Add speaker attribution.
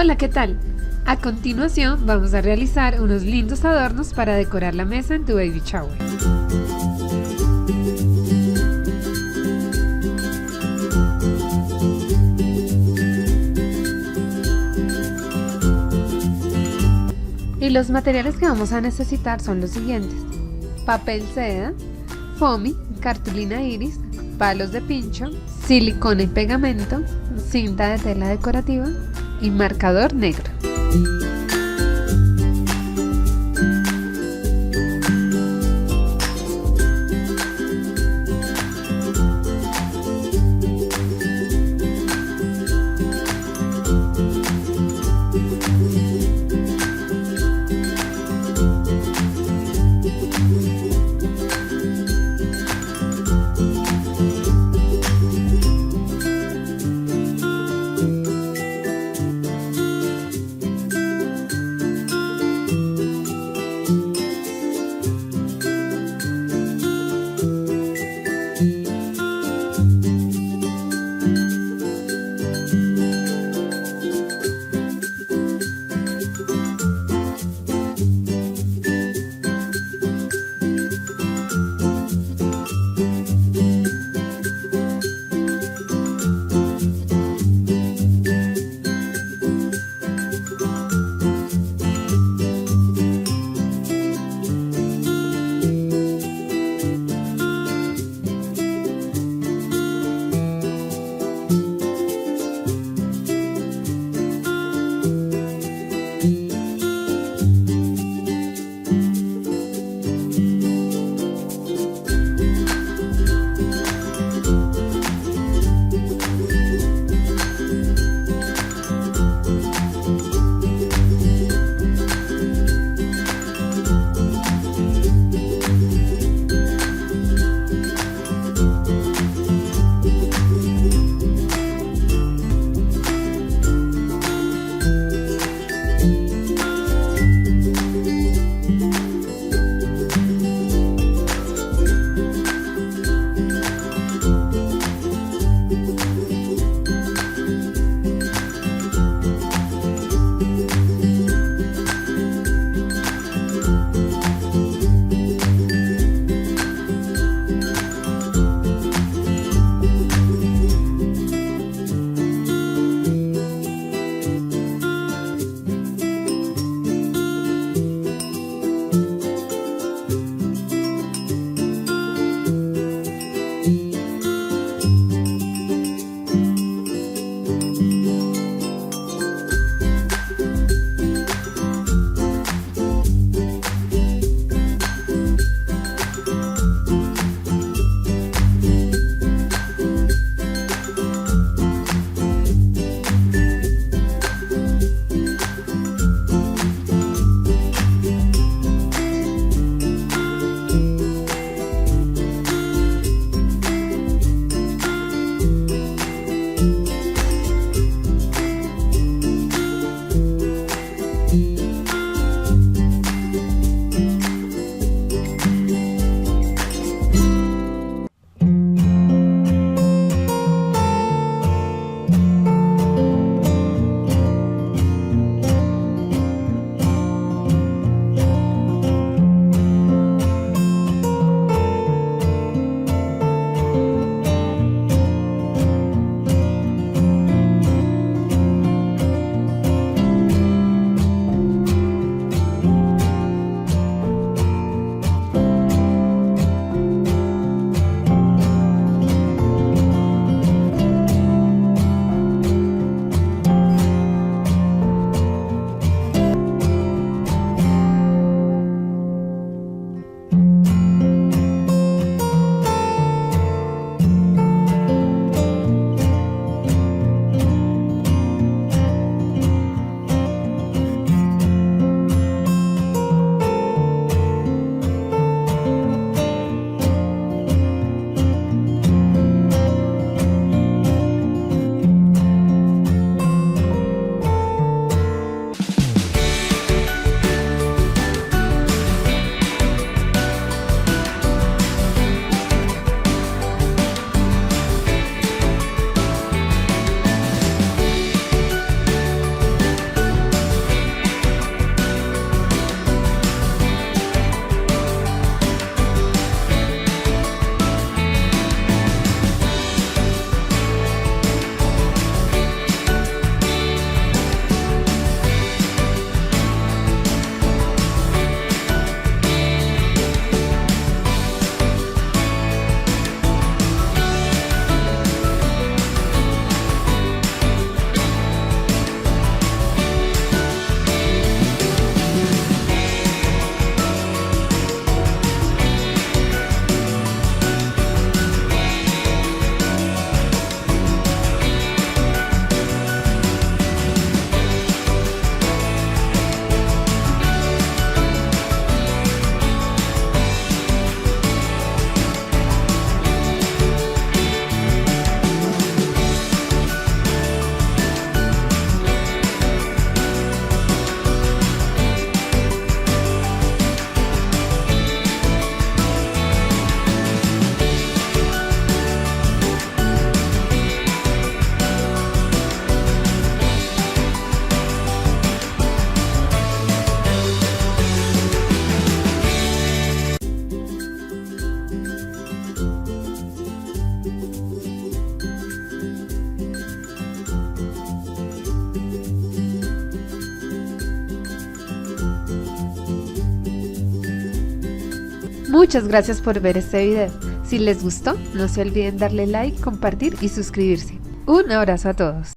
Speaker 1: Hola, ¿qué tal? A continuación vamos a realizar unos lindos adornos para decorar la mesa en tu baby shower. Y los materiales que vamos a necesitar son los siguientes: papel seda, foami, cartulina iris, palos de pincho, silicona y pegamento, cinta de tela decorativa y marcador negro. Muchas gracias por ver este video. Si les gustó, no se olviden darle like, compartir y suscribirse. Un abrazo a todos.